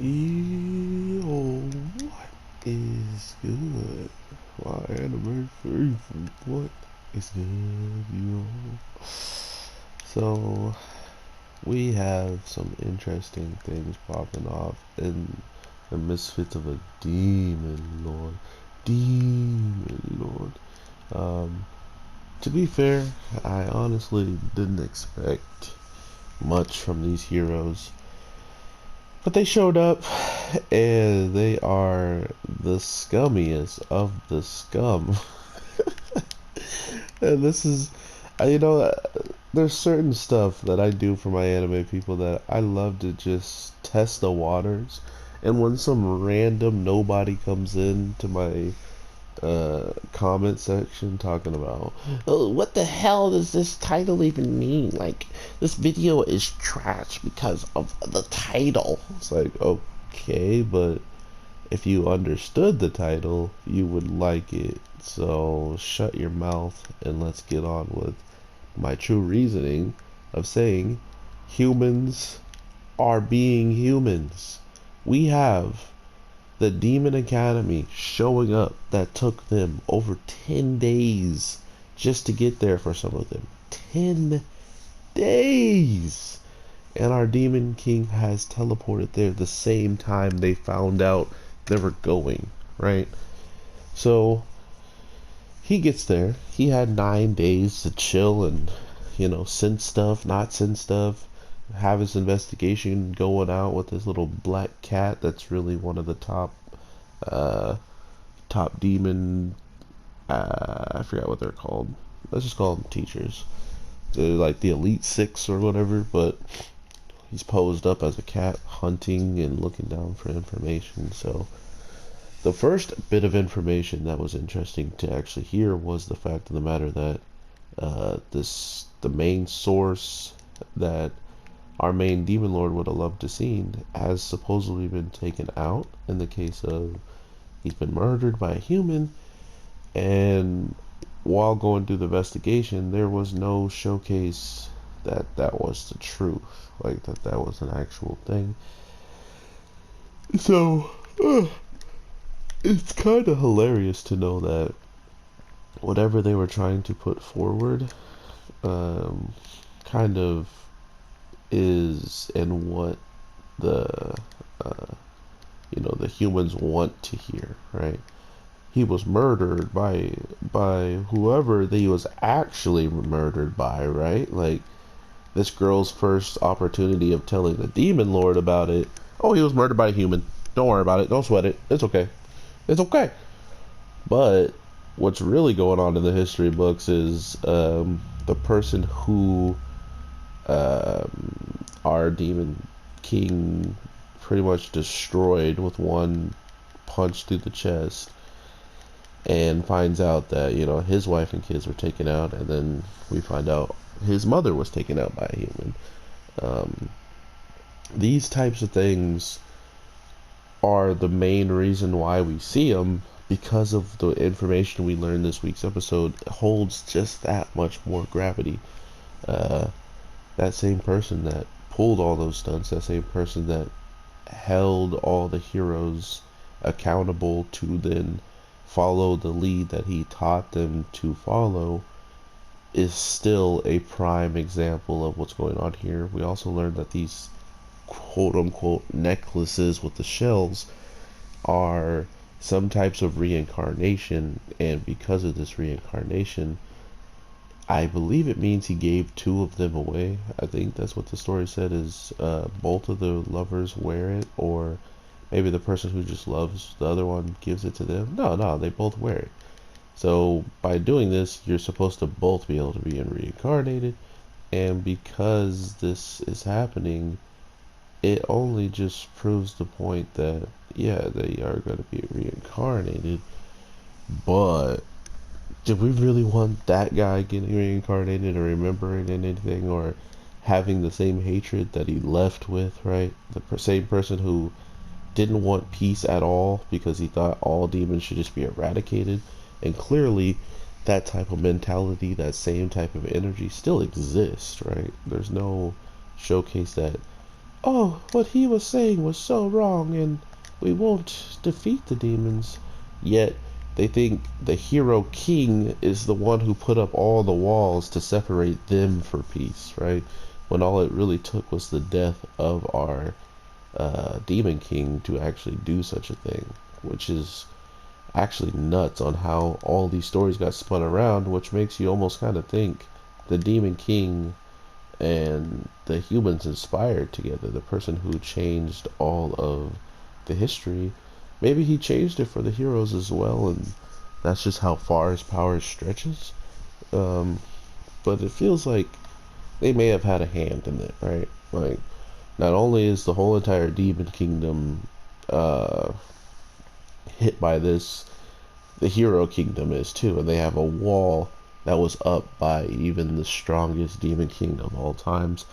Yo, what is good? My anniversary, what is good, yo? So, we have some interesting things popping off in the Misfits of a Demon Lord. Demon Lord. To be fair, I honestly didn't expect much from these heroes. But they showed up, and they are the scummiest of the scum. And this is, there's certain stuff that I do for my anime people that I love to just test the waters. And when some random nobody comes in to my comment section talking about, oh, what the hell does this title even mean? Like, this video is trash because of the title. It's like, okay, but if you understood the title, you would like it. So shut your mouth and let's get on with my true reasoning of saying humans are being humans. We have the Demon Academy showing up that took them over 10 days just to get there for some of them. 10 days! And our Demon King has teleported there the same time they found out they were going, right? So he gets there. He had 9 days to chill and, send stuff, not send stuff, have his investigation going out with this little black cat that's really one of the uh, top demon. I forgot what they're called. Let's just call them teachers. They're like the Elite Six or whatever, but he's posed up as a cat hunting and looking down for information. So the first bit of information that was interesting to actually hear was the fact of the matter that the main source that our main demon lord would have loved to seen has supposedly been taken out in the case of he's been murdered by a human, and while going through the investigation there was no showcase that that was the truth, like that was an actual thing. So it's kind of hilarious to know that whatever they were trying to put forward um, kind of is and what the uh, the humans want to hear, right? He was murdered by whoever that he was actually murdered by, right? Like this girl's first opportunity of telling the demon lord about it. Oh, he was murdered by a human. Don't worry about it. Don't sweat it. It's okay. It's okay. But what's really going on in the history books is the person who our demon king pretty much destroyed with one punch through the chest, and finds out that his wife and kids were taken out, and then we find out his mother was taken out by a human. um, these types of things are the main reason why we see them, because of the information we learned this week's episode holds just that much more gravity. uh, that same person that pulled all those stunts, that same person that held all the heroes accountable to then follow the lead that he taught them to follow, is still a prime example of what's going on here. We also learned that these quote unquote necklaces with the shells are some types of reincarnation, and because of this reincarnation, I believe it means he gave two of them away. I think that's what the story said, is both of the lovers wear it, or maybe the person who just loves the other one gives it to them. No, they both wear it. So by doing this, you're supposed to both be able to be reincarnated, and because this is happening, it only just proves the point that, yeah, they are going to be reincarnated, but did we really want that guy getting reincarnated or remembering anything or having the same hatred that he left with, right? The same person who didn't want peace at all because he thought all demons should just be eradicated. And clearly, that type of mentality, that same type of energy still exists, right? There's no showcase that oh, what he was saying was so wrong and we won't defeat the demons. Yet they think the hero king is the one who put up all the walls to separate them for peace, right? When all it really took was the death of our demon king to actually do such a thing, which is actually nuts on how all these stories got spun around, which makes you almost kind of think the demon king and the humans inspired together, the person who changed all of the history, maybe he changed it for the heroes as well, and that's just how far his power stretches. Um, but it feels like they may have had a hand in it, right? Like, not only is the whole entire demon kingdom uh, hit by this, the hero kingdom is too, and they have a wall that was up by even the strongest demon king of all times.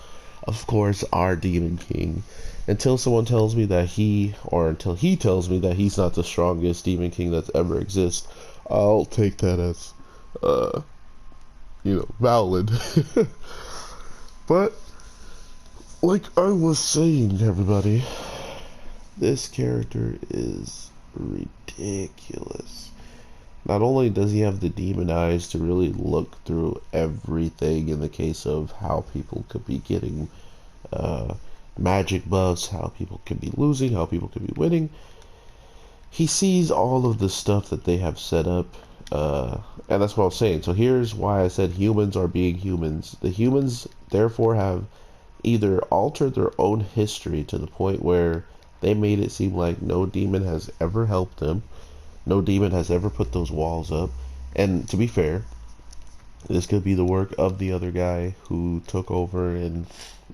Of course, our demon king. Until someone tells me that until he tells me that he's not the strongest demon king that's ever exists, I'll take that as, uh, valid. But, like I was saying, everybody, this character is ridiculous. Not only does he have the demon eyes to really look through everything in the case of how people could be getting uh, magic buffs, how people could be losing, how people could be winning, he sees all of the stuff that they have set up. And that's what I was saying. So here's why I said humans are being humans. The humans, therefore, have either altered their own history to the point where they made it seem like no demon has ever helped them. No demon has ever put those walls up. And to be fair, this could be the work of the other guy who took over and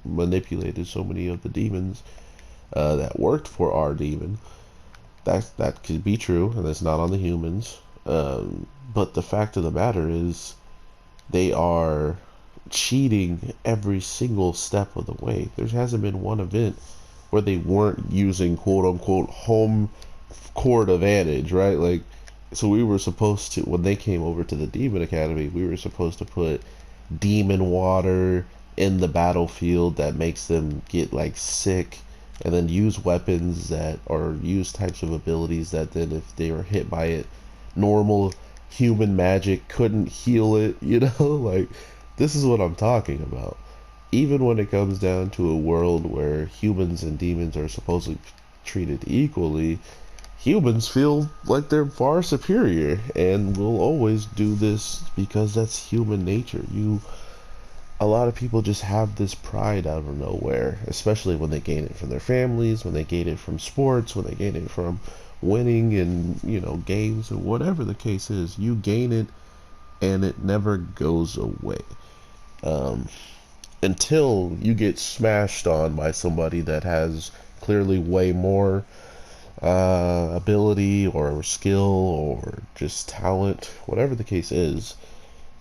manipulated so many of the demons that worked for our demon. That could be true, and that's not on the humans. But the fact of the matter is, they are cheating every single step of the way. There hasn't been one event where they weren't using quote unquote home court advantage, right? Like, so we were supposed to, when they came over to the Demon Academy, we were supposed to put demon water in the battlefield that makes them get like sick, and then use weapons that, or use types of abilities that then if they were hit by it, normal human magic couldn't heal it, like, this is what I'm talking about. Even when it comes down to a world where humans and demons are supposedly treated equally, humans feel like they're far superior and will always do this because that's human nature. A lot of people just have this pride out of nowhere, especially when they gain it from their families, when they gain it from sports, when they gain it from winning in, games, and whatever the case is. You gain it and it never goes away. Um, until you get smashed on by somebody that has clearly way more ability or skill or just talent, whatever the case is.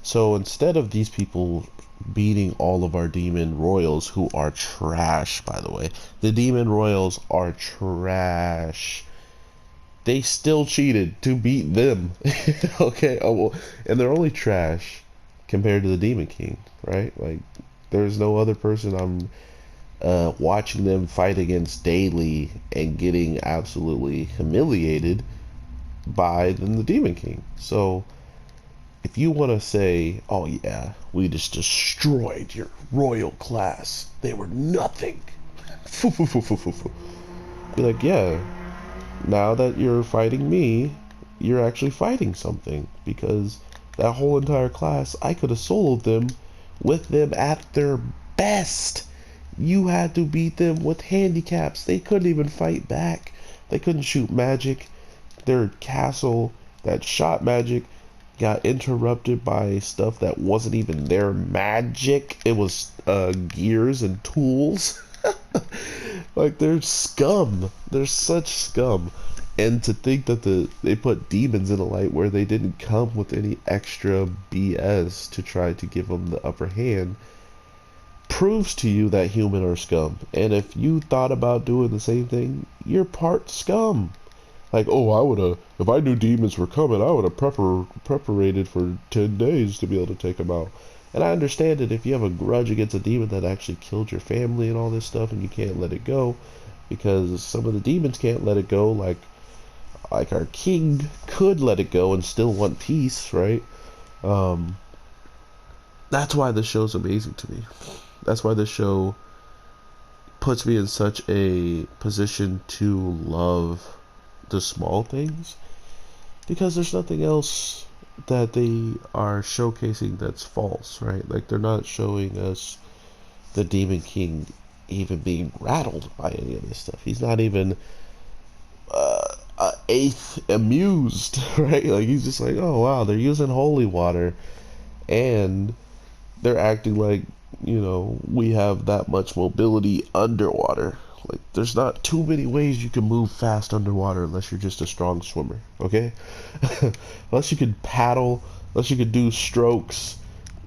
So instead of these people beating all of our demon royals, who are trash, by the way, the demon royals are trash. They still cheated to beat them. Okay, oh, well, and they're only trash compared to the demon king, right? Like, there's no other person I'm watching them fight against daily and getting absolutely humiliated by than the Demon King. So if you want to say, oh yeah, we just destroyed your royal class, they were nothing. Be like, yeah, now that you're fighting me, you're actually fighting something, because that whole entire class, I could have soloed them with them at their best. You had to beat them with handicaps. They couldn't even fight back. They couldn't shoot magic. Their castle that shot magic got interrupted by stuff that wasn't even their magic. It was gears and tools. Like, they're scum. They're such scum. And to think that they put demons in a light where they didn't come with any extra BS to try to give them the upper hand proves to you that human are scum. And if you thought about doing the same thing, you're part scum. Like, oh, I would have, if I knew demons were coming, I would have preparated for 10 days to be able to take them out. And I understand it if you have a grudge against a demon that actually killed your family and all this stuff, and you can't let it go, because some of the demons can't let it go, like our king could let it go and still want peace, right? Um, that's why this show's amazing to me. That's why this show puts me in such a position to love the small things, because there's nothing else that they are showcasing that's false, right? Like, they're not showing us the Demon King even being rattled by any of this stuff. He's not even eighth amused, right? Like, he's just like, oh wow, they're using holy water and they're acting like, we have that much mobility underwater. Like, there's not too many ways you can move fast underwater unless you're just a strong swimmer, okay? Unless you could paddle, unless you could do strokes,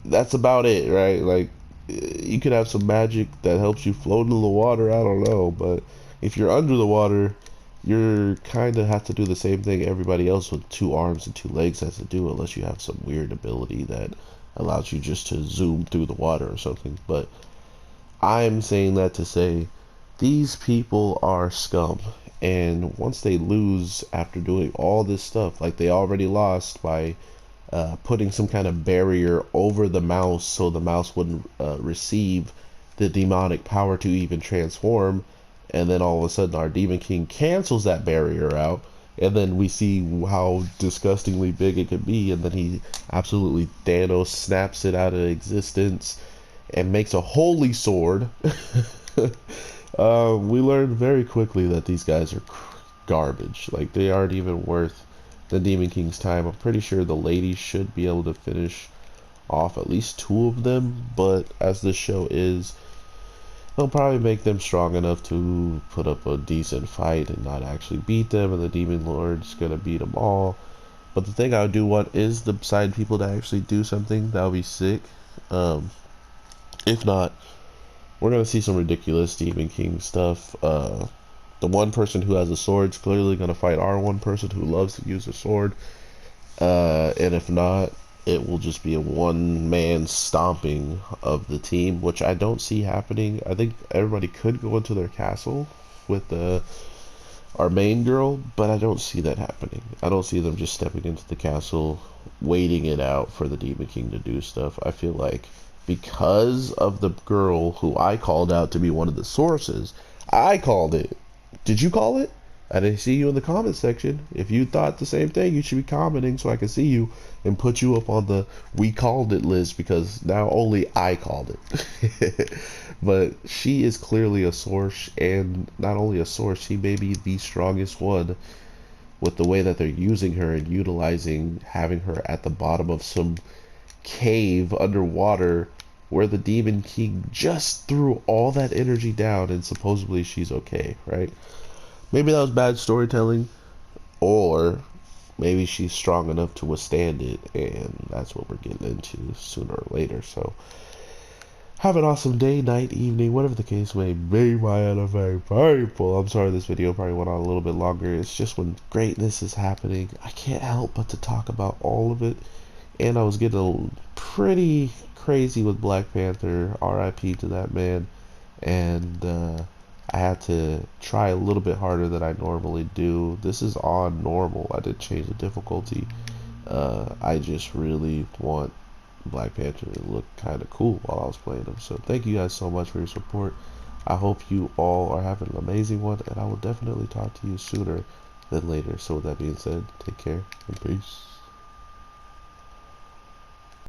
that's about it, right? Like, you could have some magic that helps you float into the water, I don't know, but if you're under the water, you're kind of have to do the same thing everybody else with 2 arms and 2 legs has to do, unless you have some weird ability that allows you just to zoom through the water or something. But I'm saying that to say these people are scum, and once they lose after doing all this stuff, like they already lost by putting some kind of barrier over the mouse so the mouse wouldn't receive the demonic power to even transform, and then all of a sudden our Demon King cancels that barrier out, and then we see how disgustingly big it could be, and then he absolutely Thanos snaps it out of existence and makes a holy sword. We learned very quickly that these guys are garbage. Like, they aren't even worth the Demon King's time. I'm pretty sure the ladies should be able to finish off at least 2 of them, but as this show is, they'll probably make them strong enough to put up a decent fight and not actually beat them, and the Demon Lord's gonna beat them all. But the thing I do want is the side people to actually do something. That would be sick. If not, we're gonna see some ridiculous Demon King stuff. The one person who has a sword is clearly gonna fight our one person who loves to use a sword. And if not, it will just be a one-man stomping of the team, which I don't see happening. I think everybody could go into their castle with our main girl, but I don't see that happening. I don't see them just stepping into the castle, waiting it out for the Demon King to do stuff. I feel like because of the girl who I called out to be one of the sources, I called it. Did you call it? I didn't see you in the comment section. If you thought the same thing, you should be commenting so I can see you and put you up on the "we called it" list, because now only I called it. But she is clearly a source, and not only a source, she may be the strongest one with the way that they're using her and utilizing having her at the bottom of some cave underwater where the Demon King just threw all that energy down, and supposedly she's okay, right? Maybe that was bad storytelling, or maybe she's strong enough to withstand it, and that's what we're getting into sooner or later. So, have an awesome day, night, evening, whatever the case may be, my anime people. I'm sorry this video probably went on a little bit longer. It's just when greatness is happening, I can't help but to talk about all of it. And I was getting pretty crazy with Black Panther, RIP to that man, and I had to try a little bit harder than I normally do. This is on normal. I didn't change the difficulty. I just really want Black Panther to look kind of cool while I was playing him. So thank you guys so much for your support. I hope you all are having an amazing one, and I will definitely talk to you sooner than later. So with that being said, take care and peace.